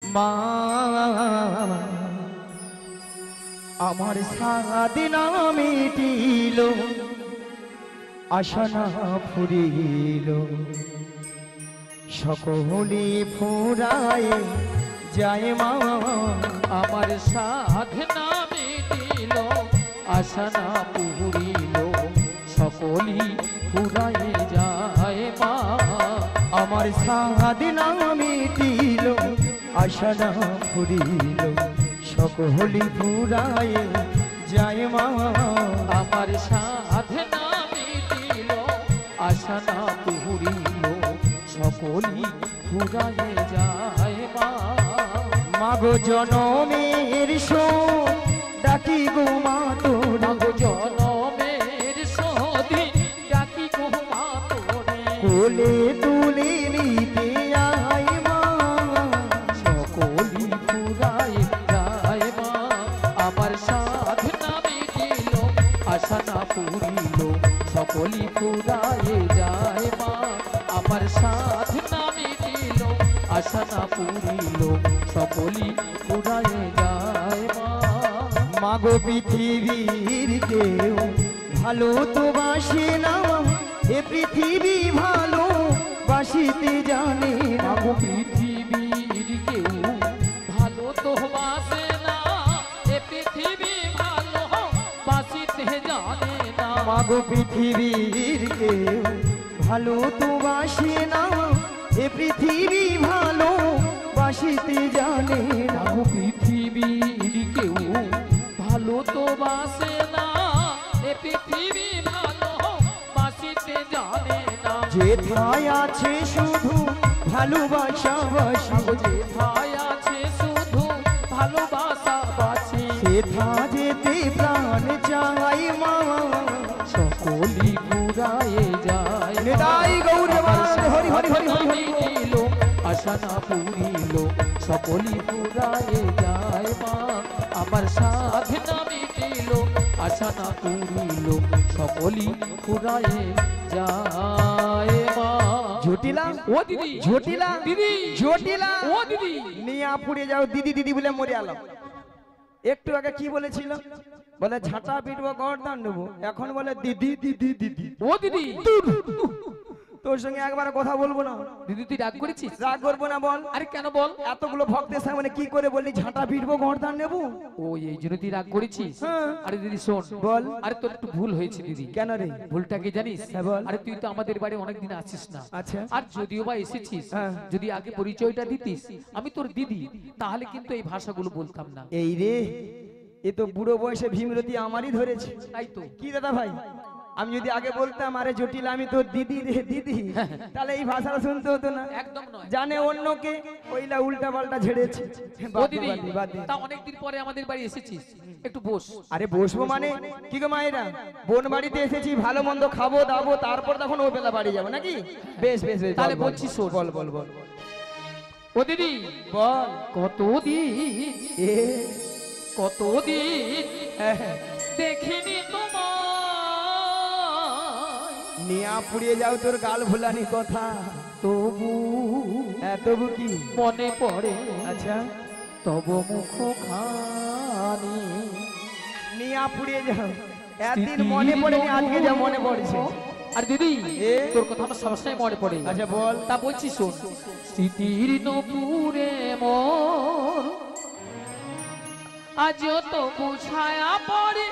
মা আমার সারাদিন মিটিল আশা না ফুরিল সকলে ফুরায় যায় মা আমার সাধনা মিটিল আশা না পুরিল সকলি ফুরায় যায় মা আমার সাধনা মিটিল আশা না ফুরিল সকলে ফুরায় যায় মা আমার সাধনা মিটিল আশা না পুরিল সকলি ফুরায় যায় মা মাগো জনমের শোক ডাকি গো মা তোর মাগো জনমের সদিন ডাকি গো মা তোরে কোলে তুলে নিতে আয় মা সকলি ফুরায় যায় মা আমার সাধনা মিটিল আশা না পুরিল সকলি ফুরায় যায় মা আমার সাধনা মিটিল আশা না পুরিল সকলি ফুরায় যায় মা মাগো পৃথিবীর কেউ ভালো তো বাসে না এ পৃথিবী ভালো বাসিতে জানে না মাগো পৃথিবীর কেউ ভালো তো বাসে না এ পৃথিবী ভালো বাসিতে জানে না মাগো পৃথিবীর কেউ ভালো তো বাসে না এ পৃথিবী ভালো বাসিতে জানে না মাগো পৃথিবীর কেউ ভালো তো বাসে না এ পৃথিবী ভালো বাসিতে জানে না যেথায় আছে শুধু ভালোবাসা বাসি মাগো যেথায় আছে শুধু ভালোবাসা বাসি সেথা যেতে প্রাণ চাই মা সকলি ফুরায়ে যায় নিতাই গৌর বাদ হরি হরি হরি হরি হরি মিটিল আশা না পুরিল সকলি ফুরায়ে যায় মা আমার সাধনা মিটিল আশা না পুরিল সকলি ফুরায়ে যায় মা ঝুটিলা ও দিদি ঝুটিলা দিদি ঝুটিলা ও দিদি নিয়া পুড়ে যাও দিদি দিদি বলে মরে আলাম একটু আগে কি বলেছিল বলে ঝাঁটা পিটবো গর্দান নেবো এখন বলে দিদি দিদি দিদি ও দিদি তোর সঙ্গে একবার কথা বলবো না দিদি তুই রাগ করেছিস রাগ করবো না বল আরে কেন বল এতগুলো ভক্তের সামনে কি করে বললি ঝাঁটা পিটবো গর্দান নেবো ও এই জন্য তুই রাগ করেছিস হ্যাঁ। আরে দিদি শোন বল। আরে তোর একটু ভুল হয়েছে দিদি কেন রে ভুলটা কি জানিস হ্যাঁ, বল। আরে তুই তো আমাদের বাড়ি অনেকদিন আসিস না আচ্ছা আর যদিও বা এসেছিস হ্যাঁ। যদি আগে পরিচয়টা দিতিস আমি তোর দিদি তাহলে কিন্তু এই ভাষাগুলো বলতাম না এই রে এ তো বুড়ো বয়সে ভীমরতি আমারই ধরেছে তাই তো কি দাদা ভাই আমি যদি আগে বলতাম আরে জটিল আমি তোর দিদি রে দিদি তাহলে এই ভাষাটা শুনতে হতো না একদম নয় জানে অন্যকে ওইলা উল্টা পাল্টা ঝেড়েছে ও দিদি তা অনেকদিন পরে আমাদের বাড়ি এসেছিস একটু বস আরে বসবো মানে কি গো মায়েরা বোন বাড়িতে এসেছি ভালো মন্দ খাবো দাবো তারপর তখন ও বেলা বাড়ি যাবো নাকি বেশ বেশ বেশ তাহলে বল, বল, বলছি শোন। বল বল বল ও দিদি বল কতদিন এ কতদিন হ্যাঁ, হ্যাঁ। দেখিনি তোমায় নিয়া পুড়িয়ে যাও তোর গাল ভুলানি কথা তবু তবু কি মনে পড়ে আচ্ছা তব মুখ খানি নিয়া পুড়িয়ে যাও একদিন মনে পড়েনি আজকে যা মনে পড়ছে আর দিদি এ? তোর কথা আমার সবসময় মনে পড়ে আচ্ছা বল তা বলছি শোন স্মৃতির নপুরে মোর আজ তো বুঝায়া পড়ে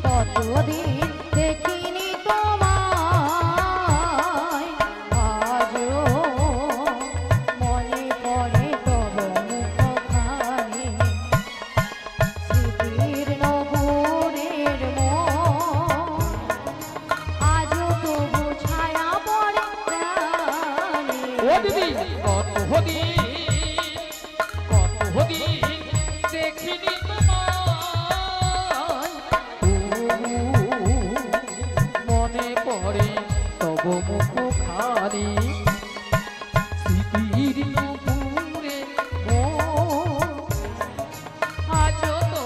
কতদিন দেখিনি তোমায় আজও মনে পড়ে তব মুখখানি স্মৃতির নগরের মন আজও তবু ছায়া পড়ে প্রাণে। ও দিদি কতদিন দেখিনি তোমায় তবু মনে পড়ে তব মুখ খানি স্মৃতির নপুরে আজও তো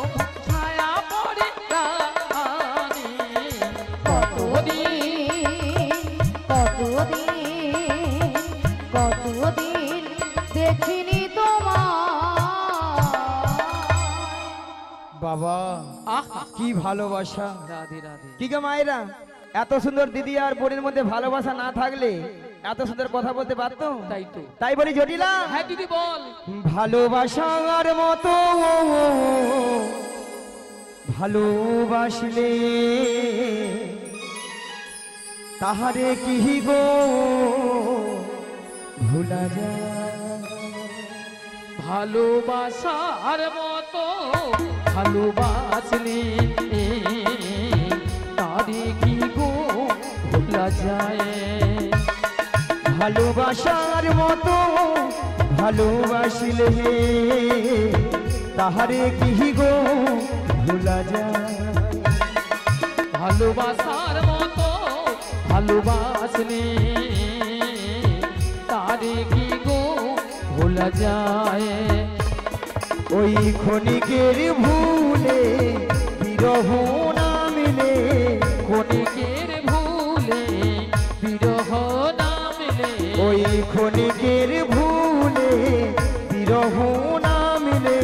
ছায়া পড়ে প্রাণে। কতদিন কতদিন বাবা আহা কি ভালোবাসা। রাধে রাধে। কি গো মায়েরা, এত সুন্দর দিদি আর বোনের মধ্যে ভালোবাসা না থাকলে এত সুন্দর কথা বলতে পারতো? তাই তো। তাই বলি জটিলা, হ্যাঁ দিদি বল। ভালোবাসার মতো ভালোবাসলে তাহারে কি গো ভুলা যায়। ভালোবাসার মতো ভালোবাসলে তারে কি গো ভোলা যায়। ভালোবাসার মতো ভালোবাসলে তাহারে কি গো ভুলা যায়। ভালোবাসার মতো ভালোবাসলে তারে কি গো ভোলা যায়। ওই ক্ষণিকের ভুলে বিরহ না মিলে, ক্ষণিকের ভুলে বিরহ না মিলে। ওই ক্ষণিকের ভুলে বিরহ না মিলে,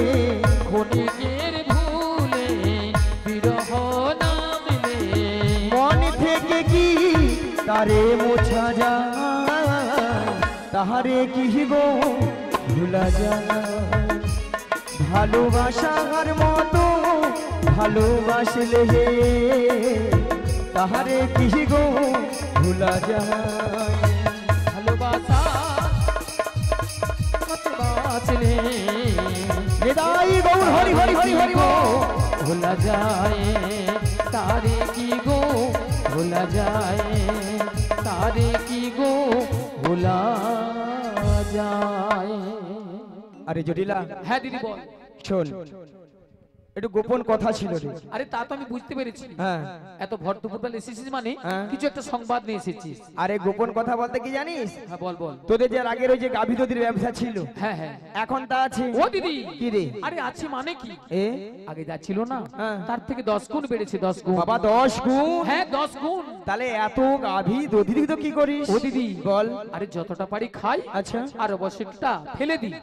ক্ষণিকের ভুলে বিরহ না মিলে। মন থেকে কি তারে মোছা যায়, তাহারে কি গো ভুলা যায়। ভালোবাসার মতো ভালোবাসলে তাহারে কি গো ভুলা যায়। ভালোবাসা বাঁচলে হৃদয় গৌর হরি হরি হরি হরি বল। ভোলা যায় তারে কি গো ভোলা যায়। তারে কি গো ভোলা যায়। আরে জটিলা, হ্যাঁ দিদি বল। শোন, একটু গোপন কথা ছিল রে। আরে তা তো আমি বুঝতে পেরেছি। হ্যাঁ, এত ভর দুপুরবেলা এসেছিস মানে হ্যাঁ। কিছু একটা সংবাদ নিয়ে এসেছিস। আরে গোপন কথা বলতে কি জানিস, হ্যাঁ বল বল। তোদের যে আগের ওই যে গাভী দধির ব্যবসা ছিল, হ্যাঁ হ্যাঁ। এখন তা আছে? ও দিদি কি রে? আরে আছে মানে কি, এ আগে যা ছিল না হ্যাঁ। তার থেকে 10 গুণ বেড়েছে, 10 গুণ। বাবা 10 গুণ? হ্যাঁ 10 গুণ। তাহলে এত গাভী দধি তো কি করিস? ও দিদি বল। আরে যতটা পারি খাই, আচ্ছা। আর অবশ্যটা ফেলে দিই।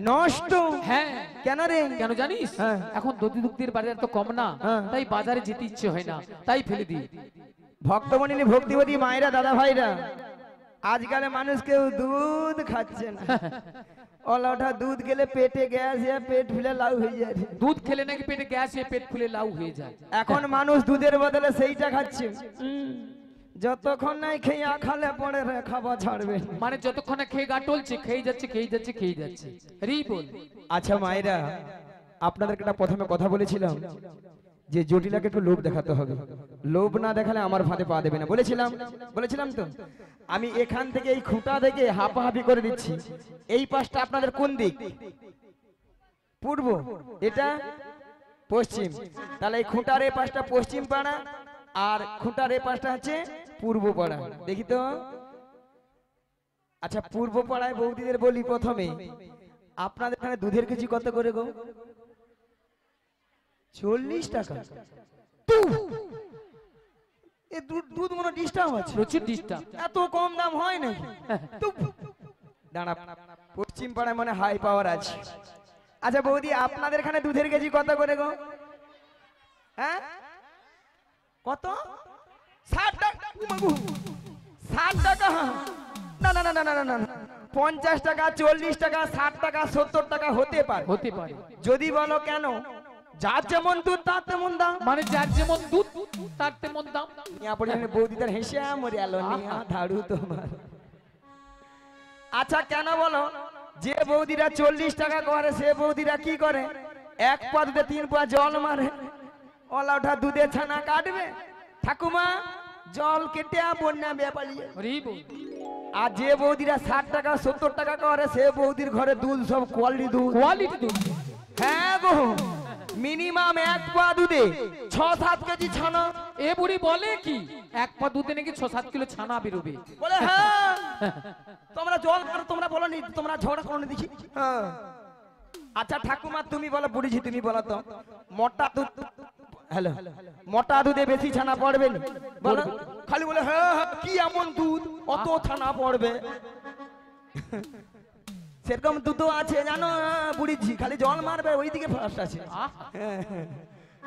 নষ্ট? হ্যাঁ। কেন রে? কেন জানিস? হ্যাঁ। এখন দধি দুগ্ধের বাজার তো কম না, হ্যাঁ। তাই বাজারে যেতে ইচ্ছে হয় না, তাই ফেলে দিই। ভক্তমণি ভক্তিবতী মায়েরা দাদা ভাইরা, আজকাল মানুষ কেউ দুধ খাচ্ছে না। ওটা দুধ গেলে পেটে গ্যাস, পেট ফুলে লাউ হয়ে যায়। দুধ খেলে নাকি পেটে গ্যাস হয়ে পেট ফুলে লাউ হয়ে যায়। এখন মানুষ দুধের বদলে সেইটা খাচ্ছে। যতক্ষণ নাই খেয়ে খালে পড়ে রে খাওয়া ছাড়বে না। মানে যতক্ষণ না খেয়ে গা টলছে, খেয়ে যাচ্ছে খেয়ে যাচ্ছে খেয়ে যাচ্ছে। রি বল। আচ্ছা মায়েরা, আপনাদেরকে একটা প্রথমে কথা বলেছিলাম যে জটিলাকে একটু লোভ দেখাতে হবে, লোভ না দেখালে আমার ফাঁদে পা দেবে না। বলেছিলাম তো। আমি এখান থেকে এই খুঁটা থেকে হাঁপাহাপি করে দিচ্ছি। এই পাশটা আপনাদের কোন দিক? পূর্ব, এটা পশ্চিম। তাহলে এই খুঁটার এই পাশটা পশ্চিম পাড়া, আর খুঁটার এই পাশটা হচ্ছে পূর্ব পাড়া। দেখি তো। আচ্ছা, পূর্ব পাড়ায় বৌদিদের বলি প্রথমে, আপনাদের এখানে দুধের কেজি কত করে গো? 40 টাকা। দুধ মনে ডিস্টার্ব আছে, প্রচুর ডিস্টার্ব। এত কম দাম হয় নাকি? দাঁড়া, পশ্চিম পাড়ায় মনে হাই পাওয়ার আছে। আচ্ছা বৌদি, আপনাদের এখানে দুধের কেজি কত করে গো? হ্যাঁ কত? 60 টাকা? 60 টাকা? না না না না না না, 50 টাকা, 40 টাকা, 60 টাকা, 70 টাকা হতে পারে। হতে পারে। যদি বলো কেন, যার যেমন দুধ তার তেমন দাম। মানে যার যেমন দুধ তার তেমন দাম। বৌদিদার হেসে মরে আলো নিয়া ধাড়ু তোমার। আচ্ছা কেন বলো, যে বৌদিরা 40 টাকা করে সে বৌদিরা কি করে? 1 পা দুধে 3 পা জল মারে। ওলা ওঠা দুধে ছানা কাটবে, ঠাকুমা জল কেটে বন্যা ব্যাপারিয়ে। রি বল। আর যে বৌদিরা 60 টাকা 70 টাকা করে সে বৌদির ঘরে দুধ সব কোয়ালিটি দুধ। কোয়ালিটি দুধ। হ্যাঁ গো, মিনিমাম 1 পা দুধে 6-7 কেজি ছানা। এ বুড়ি বলে কি 1 পা দুধে নাকি 6-7 কিলো ছানা বেরোবে? বলে হ্যাঁ। তোমরা জল করো, তোমরা বলো নি, তোমরা ঝগড়া করো নি দেখি। হ্যাঁ। আচ্ছা ঠাকুমা তুমি বলো, বুড়িজি তুমি বলো তো, মোটা দুধ, হ্যালো, মোটা দুধে বেশি ছানা পড়বে না? বলো। খালি বলে হ্যাঁ হ্যাঁ, কি এমন দুধ অত ছানা পড়বে? সেরকম দুধ আছে জানো বুড়িজি, খালি জল মারবে ওইদিকে ফার্স্ট আছে।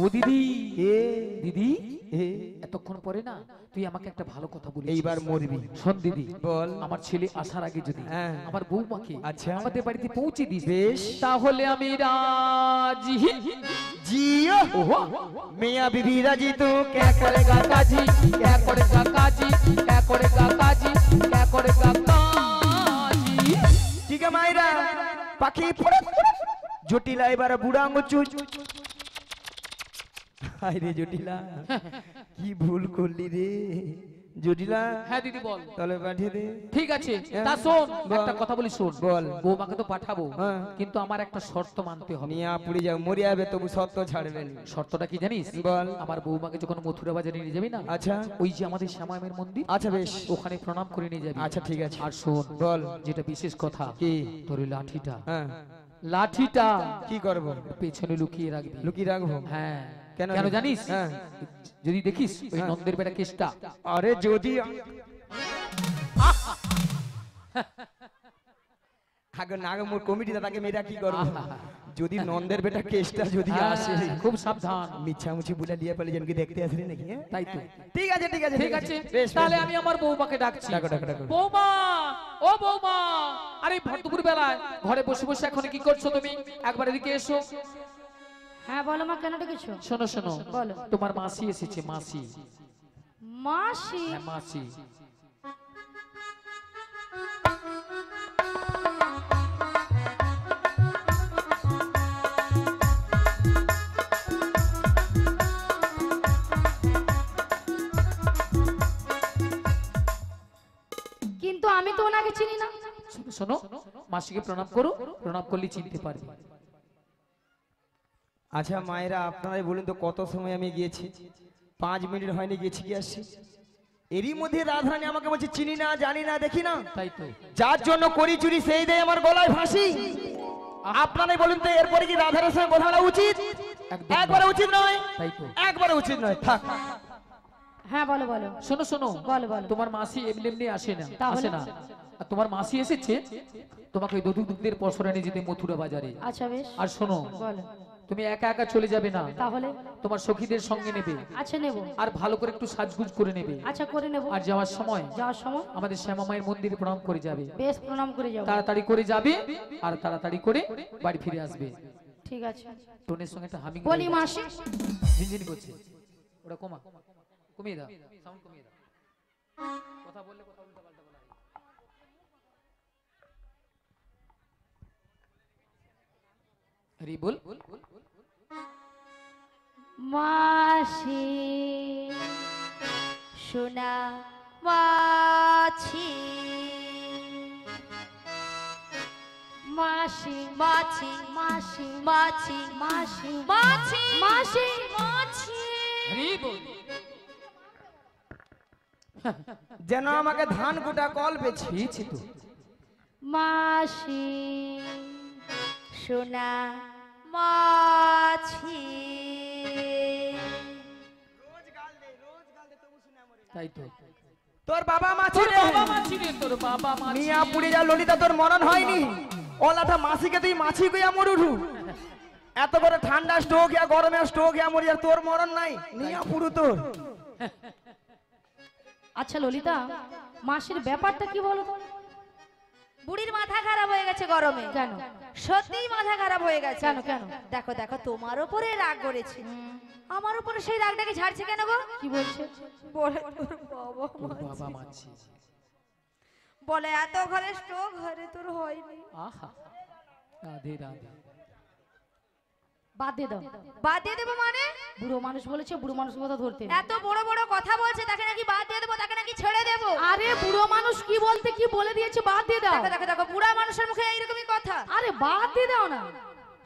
ও দিদি, এ দিদি এ এতক্ষণ পরে না তুই আমাকে একটা ভালো কথা বলি। এইবার মরবি। শোন দিদি, বল। আমার ছেলে আসার আগে যদি হ্যাঁ। আমার বৌমাকে আচ্ছা। আমাদের বাড়িতে পৌঁছে দিস, বেশ। তাহলে আমি রাজি। जियो ओहो, मियां बीबी राजी तो क्या करेगा काजी, क्या करेगा काजी, क्या करेगा काजी, क्या करेगा काजी। ठीक है मायरा पाखी জটিলা এবারে বুড়া আঙ্গুচু হায় রে জটিলা কি ভুল করলি রে জটিলা। হ্যাঁ দিদি বল। তাহলে পাঠিয়ে দে। ঠিক আছে, তা শোন বল। একটা কথা বলি, শোন। বল। বৌমাকে তো পাঠাবো, হ্যাঁ। কিন্তু আমার একটা শর্ত মানতে হবে। মিয়া পুড়ে যাও মরে যাবে তবু সত্য ছাড়বেন। শর্তটা কি জানিস? বল। আমার বৌমাকে যখন মথুরা বাজারে নিয়ে যাবি না, আচ্ছা ওই যে আমাদের শ্যামামের মন্দির, আচ্ছা বেশ ওখানে প্রণাম করে নিয়ে যাবি। আচ্ছা ঠিক আছে। আর শোন, বল। যেটা বিশেষ কথা, কি? তোর ওই লাঠিটা, হ্যাঁ লাঠিটা কি করব? পেছনে লুকিয়ে রাখবি। লুকিয়ে রাখবো? হ্যাঁ। কেন কেন জানিস? হ্যাঁ। যদি দেখিস ওই হ্যাঁ। নন্দের বেটা কেসটা, আরে যদি আগে নাগমুর কমিটিটা তাকে মেয়েরা কি করবো যদি নন্দের বেটা কেসটা যদি হ্যাঁ, আসে খুব সাবধান। মিছামুছি বলে লিয়ে পেলে জনকে দেখতে আসলি নাকি হ্যাঁ? তাই তো। ঠিক আছে ঠিক আছে ঠিক আছে, বেশ তাহলে বেশ। আমি আমার বৌমাকে ডাকছি। ডাকো, ডাকো, ডাকো। বৌমা, ও বৌমা, আরে ভরদুপুর বেলায় ঘরে বসে বসে এখন কি করছো তুমি? একবার এদিকে এসো। হ্যাঁ বলো মা, কেন ডেকেছো? শোনো শোনো, বলো। তোমার মাসি এসেছে, মাসি। মাসি? হ্যাঁ, মাসি। কিন্তু আমি তো ওনাকে চিনি না। শোনো শোনো, মাসিকে প্রণাম করো, প্রণাম করলে চিনতে পারবে। আচ্ছা মায়েরা আপনারাই বলুন তো কত সময় আমি গিয়েছি? 5 মিনিট হয়নি গেছি কি আসছি। এরই মধ্যে রাধারানী আমাকে বলছে চিনি না জানি না দেখি না। তাই তো। যার জন্য করি চুরি সেই দেয় আমার গলায় ফাঁসি। আপনারাই বলুন তো এরপরে কি রাধারানীর সঙ্গে কথা বলা উচিত? একদম একবারে না। উচিত নয়। তাই তো। একবারে উচিত নয়। থাক। হ্যাঁ বলো বলো। শোনো শোনো, বলো, বলো। তোমার মাসি এমনি এমনি আসে না, তাহলে? আসে না। আর তোমার মাসি এসেছে তোমাকে ওই দুধের পসরা নিয়ে যেতে মথুরা বাজারে। আচ্ছা বেশ। আর শোনো, বলো। তুমি একা একা চলে যাবে না, তাহলে? তোমার সখীদের সঙ্গে নেবে। আচ্ছা নেব। আর ভালো করে একটু সাজগুজ করে নেবে। আচ্ছা করে নেব। আর যাওয়ার সময় যাওয়ার সময় আমাদের শ্যামা মায়ের মন্দিরে প্রণাম করে যাবে। বেশ প্রণাম করে যাবো। তাড়াতাড়ি করে যাবে আর তাড়াতাড়ি করে বাড়ি ফিরে আসবে। ঠিক আছে। টোনের সঙ্গে একটা হামিং বলি মাসি। ঝিনঝিন করছে, ওটা কমা, কমিয়ে দাও, সাউন্ড কমিয়ে দাও। কথা বললে কথা উল্টাপাল্টা বলা হয়। হরি বল। মাসি সোনা মাছি, মাসি মাছি মাসি মাছি মাসি মাছি মাসি মাছি। হরি বল। যেন আমাকে ধান কুটা কল পেছি। পেয়েছি তো। মাসি সোনা মাছি। তাই তো। তোর বাবা মাছি তোর রে। বাবা মাছি রে, তোর বাবা মাছি। মিয়া পুড়ে যা ললিতা তোর মরণ হয়নি। ওলাটা মাসিকে তুই মাছি কইয়া মরুঠু। এত করে ঠান্ডা স্ট্রোক ইয়া গরমে স্ট্রোক ইয়া মরি আর তোর মরণ নাই। মিয়া পুরু তোর। আচ্ছা ললিতা, মাসির ব্যাপারটা কি বলো তো? বুড়ির মাথা খারাপ হয়ে গেছে গরমে। কেন? সত্যিই মাথা খারাপ হয়ে গেছে। কেন কেন? দেখো দেখো, তোমার উপরে রাগ করেছে, আমার উপরে সেই রাগটাকে ঝাড়ছে কেন গো? কি বলছে? বলে তোর বাবা তোর মাছি। বাবা মাছি। বলে এত ঘরে স্ট্রোক ঘরে তোর হয়নি। আহা, রাধে রাধে। বাদ দিয়ে দাও। বাদ দিয়ে দেবো মানে? বুড়ো মানুষ বলেছে, বুড়ো মানুষের কথা ধরতে নেই। এত বড় বড় কথা বলছে, তাকে নাকি বাদ দিয়ে দেবো, তাকে নাকি ছেড়ে দেবো? আরে বুড়ো মানুষ কি বলতে কি বলে দিয়েছে, বাদ দিয়ে দাও। দেখো দেখো দেখো, বুড়া মানুষের মুখে এইরকমই কথা। আরে বাদ দিয়ে দাও না।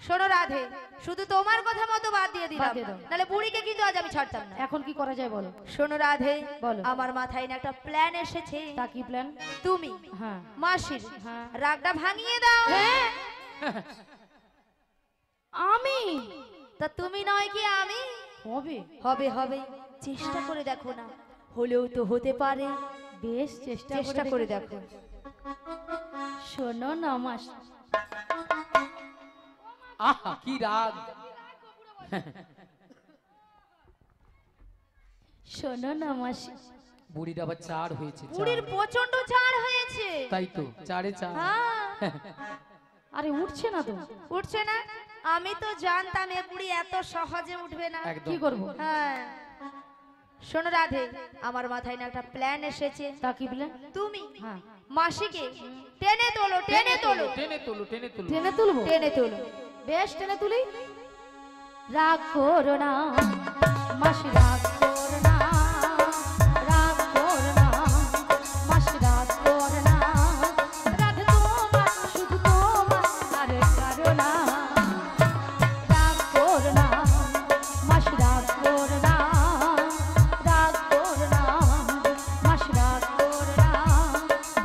শোনো রাধে, শুধু তোমার কথা মতো বাদ দিয়ে দিলাম, বাদ দিয়ে দাও। নাহলে বুড়িকে কিন্তু আজ আমি ছাড়তাম না। এখন কি করা যায় বলো? শোনো রাধে, বলো। আমার মাথায় না একটা প্ল্যান এসেছে। তা কি প্ল্যান? তুমি হ্যাঁ মাসির হ্যাঁ। রাগটা ভাঙিয়ে দাও। হ্যাঁ আমি? তা তুমি নয় কি আমি? হবে। হবে হবে, চেষ্টা করে দেখো না, হলেও তো হতে পারে। বেশ চেষ্টা করে দেখো। শোনো না মাস, আহা কি রাগ। শোনো না মাসি, বুড়ির আবার চার হয়েছে, চার। বুড়ির প্রচন্ড ঝাড় হয়েছে। তাই তো, চারে চার। হ্যাঁ, আরে উঠছে না তো। উঠছে না? আমি তো জানতাম এ বুড়ি এত সহজে উঠবে না। একদম। কি করবো? হ্যাঁ, শোনো রাধে, আমার মাথায় না একটা প্ল্যান এসেছে। তা কি বলে? তুমি হ্যাঁ, মাসিকে টেনে তোলো, টেনে তোলো, টেনে তোলো, টেনে তোলো। টেনে তুলবো। টেনে তোলো। বেশ, টেনে তুলি। রাগ করো না মাসি, রাগ করো না, রাগ করো না মাসি, রাগ করো না। রাধে তোমার, শুধু তোমার, আরে কারো না। রাগ করো না মাসি, রাগ করো না, রাগ করো না মাসি, রাগ করো না।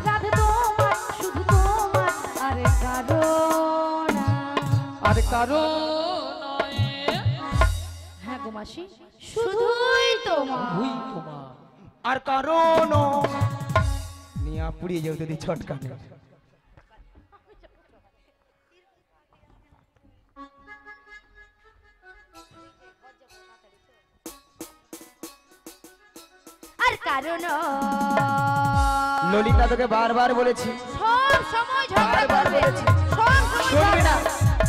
রাধে তোমার, শুধু তোমার, আরে কারো না। আর কারো নয়, হ্যাঁ গো মাসি, শুধুই তোমার। ভুই তোমার। আর কারণ নিয়া পুড়িয়ে যাও যদি ছটকা নেই। আর কারণ ললিতা তোকে বারবার বলেছি, সব সময় ঝগড়া বারবার করবে, বলেছি। সব সময় শুনবি না, ঝগড়া।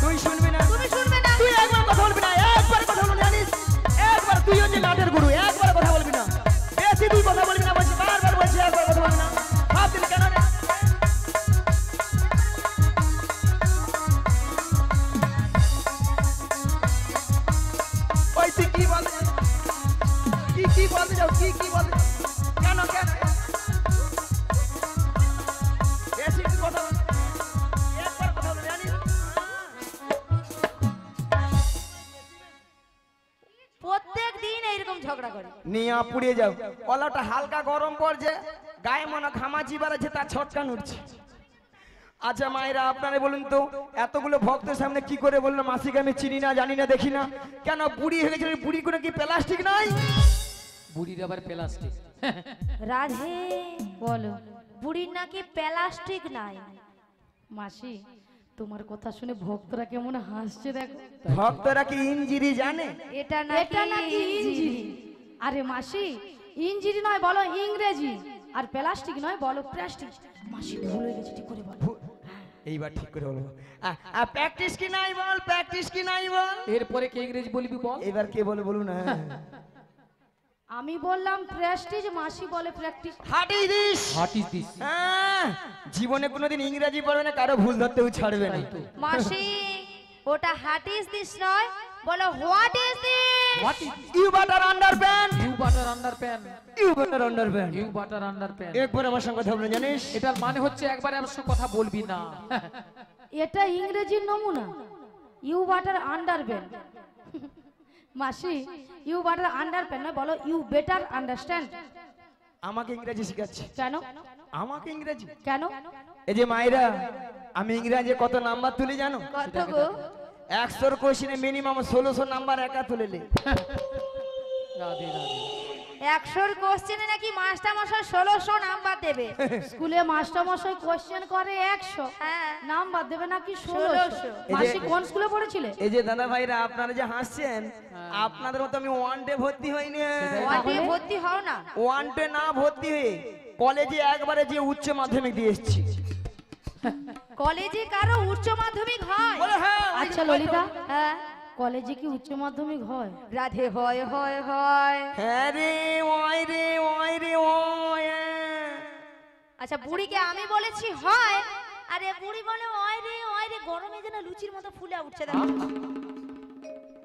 তুই শুনবি না, তুমি শুনবে না? তুই একবার কথা বলবি না, একবার কথা বলবি জানিস, একবার তুই হচ্ছে নাটের গুরু, একবার কথা বলবি না, বেশি তুই কথা বলবি না বলছি, বারবার বলছি একবার কথা বলবি না। ভাবছিস কেন রে? ওই তুই কি বলতে চাস? কি বলতে চাও, কি বলতে চাও? কেন কেন বেশি তুই কথা বল, একবার কথা বলবি জানিস। প্রত্যেক দিন এইরকম ঝগড়া করে। নিয়া পুড়িয়ে যাও, কলাটা হালকা গরম পড়ছে, গায়ে মনে ঘামাচি বাড়াচ্ছে, তার ছটকান উঠছে। আচ্ছা মায়েরা আপনারা বলুন তো, এতগুলো ভক্তের সামনে কি করে বললো মাসিকে আমি চিনি না, জানি না, দেখি না, কেন বুড়ি হয়ে গেছে? বুড়ি কোনো কি প্লাস্টিক নাই? বুড়ির আবার প্লাস্টিক। রাধে, বলো বুড়ির নাকি প্লাস্টিক নাই। মাসি, তোমার কথা শুনে ভক্তরা কেমন হাসছে দেখো। ভক্তরা কি ইঞ্জিরি জানে? এটা এটা নাকি ইঞ্জিরি। আরে মাসি, ইঞ্জিরি নয় বলো ইংরেজি, আর প্লাস্টিক নয় বলো প্লাস্টিক। মাসি ভুল হয়ে গেছে, ঠিক করে বলো। এইবার ঠিক করে বলবো। প্র্যাকটিস কি নাই বল, প্র্যাকটিস কি নাই বল। এরপরে কে ইংরেজি বলবি বল? এবার কে বলে বলুন না। আমি বললাম প্রেস্টিজ, মাসি বলে প্র্যাকটিস। হাঁটি দিস। What is this? জীবনে কোনোদিন ইংরেজি পড়বে না, কারো ভুল ধরতেও ছাড়বে না। মাসি, ওটা হাট ইজ দিস নয়, বলো what is this. What is? You butter underpant, you butter underpant, you butter underpant. You butter underpant. একবার আমার সঙ্গে কথা বলবেন জানিস? এটার মানে হচ্ছে একবারে আমার সঙ্গে কথা বলবি না। এটা ইংরেজির নমুনা, ইউ বাটার আন্ডারপ্যান্ট। মাসি, ইউ বাটার আন্ডারপ্যান্ট নয়, বলো ইউ বেটার আন্ডারস্ট্যান্ড। আমাকে ইংরেজি শেখাচ্ছে? কেন আমাকে ইংরেজি? কেন? এই যে মায়েরা, আমি ইংরেজি কত নাম্বার তুলি জানো? কত গো? 100 কোশ্চেনে মিনিমাম 1600 নাম্বার একা তুলেলে। রাধে রাধে। 100 কোশ্চেনে নাকি মাস্টার মশাই 1600 নাম্বার দেবে। স্কুলে মাস্টার মশাই কোশ্চেন করে 100, হ্যাঁ, নাম্বার দেবে নাকি 1600? 1600। মাসি কোন স্কুলে পড়েছিলে? এই যে দাদা ভাইরা আপনারা যে হাসছেন, আপনাদের মতো আমি ওয়ান ডে ভর্তি হইনি। ওয়াটে ভর্তি হও না। ওয়ান ডে না ভর্তি হয়ে কলেজে একবারে যে উচ্চ মাধ্যমিক দিয়ে এসেছি। কলেজে কারো উচ্চ মাধ্যমিক হয়? বলে হ্যাঁ, আচ্ছা ললিতা, হ্যাঁ কলেজে কি উচ্চ মাধ্যমিক হয়? রাধে, হয় হয় হয়। হ্যাঁ রে, ওই রে, ওই রে, ওই। আচ্ছা, বুড়িকে আমি বলেছি হয়, আরে বুড়ি বলে ওই রে, গরমে যেন লুচির মতো ফুলে উঠছে দেখো।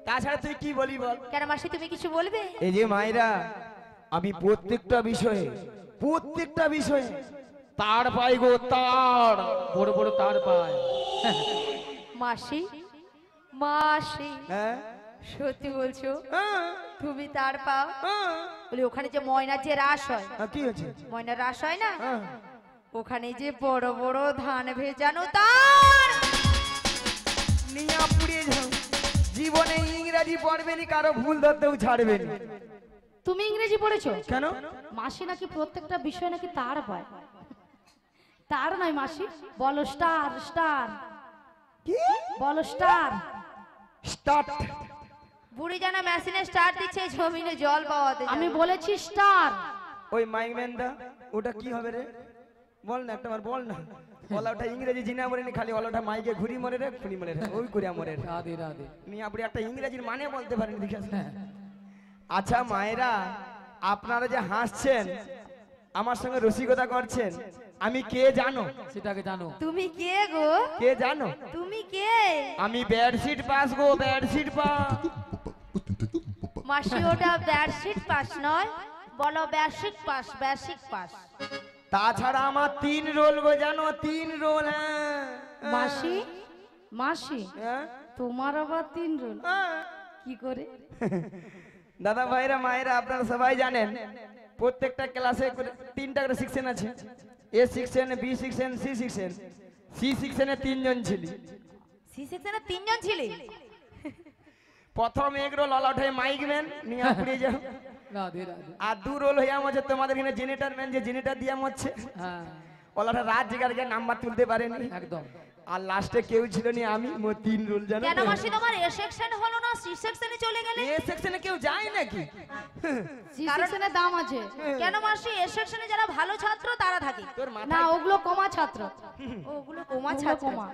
তাছাড়া তুই কি বলি বল? কেন মাসি, তুমি কিছু বলবে? এই যে মায়েরা, আমি প্রত্যেকটা বিষয়ে তার পাই গো, তার। বড় বড় তার পায়। মাসি, মাসি, হ্যাঁ সত্যি বলছো? হ্যাঁ, তুমি তার পাও? হ্যাঁ। বলি ওখানে যে ময়নার যে রাস হয়, কি হয়েছে? ময়নার রাস হয় না, হ্যাঁ। ওখানে যে বড় বড় ধান ভেজানো তার। নিয়া পুড়িয়ে যাও, জীবনে ইংরেজি পড়বেনি, কারো ভুল ধরতেও ছাড়বেনি। তুমি ইংরেজি পড়েছো? কেন? মাসি নাকি প্রত্যেকটা বিষয় নাকি তার পায়। তার নয় মাসি, বলো স্টার, স্টার কি? বলো স্টার। স্টার্ট। বুড়ি যেন মেশিনে স্টার্ট দিচ্ছে জমিনে জল পাওয়াতে আমি বলেছি স্টার। ওই মাইকম্যান দা ওটা কি হবে রে বল না একটা বার বল না ওলা ওটা ইংরেজি জিনা মরে নি খালি ওলাটা মাইকে ঘুরি মরে রে ঘুরি মরে রে ওই করে মরে রে রাধে রাধে। নি আপনি একটা ইংরেজির মানে বলতে পারেন দেখে আসেন। আচ্ছা মায়েরা আপনারা যে হাসছেন আমার সঙ্গে রসিকতা করছেন আমি কে জানো? সেটাকে জানো। তুমি কে গো? কে জানো? তুমি কে? আমি বেডশিট পাস গো বেডশিট পাস। মাসি ওটা বেডশিট পাস নয়, বলো বেসিক পাস, বেসিক পাস। তাছাড়া আমার 3 রোল গো জানো 3 রোল। হ্যাঁ মাসি মাসি হ্যাঁ তোমার আবার 3 রোল হ্যাঁ। কি করে? দাদা ভাইরা মায়েরা আপনারা সবাই জানেন প্রত্যেকটা ক্লাসে 3টা করে সেকশন আছে। A section, B section, C section. C সেকশনে 3 জন ছিলি। সি সেকশনে 3 জন ছিলি। প্রথম এক রোল অল আউট হয়ে মাইক ম্যান নিয়ে পুড়িয়ে যাও। রাধে রাধে। আর 2 রোল হয়ে আমার তোমাদের এখানে জেনারেটর ম্যান যে জেনারেটর দিয়ে হচ্ছে হ্যাঁ ওলাটা রাত জেগার গিয়ে নাম্বার তুলতে পারেনি। একদম। আর লাস্টে কেউ ছিল না আমি মোট 3 রোল জানো। কেন মাসি তোমার এ সেকশন হলো না, সি সেকশনে চলে গেলে? এ সেকশনে কেউ যায় নাকি? সি সেকশনে দাম আছে। কেন মাসি এ সেকশনে যারা ভালো ছাত্র তারা থাকে? তোর না মাথা ওগুলো কমা ছাত্র। ওগুলো কমা ওগুলো ছাত্র। কমা।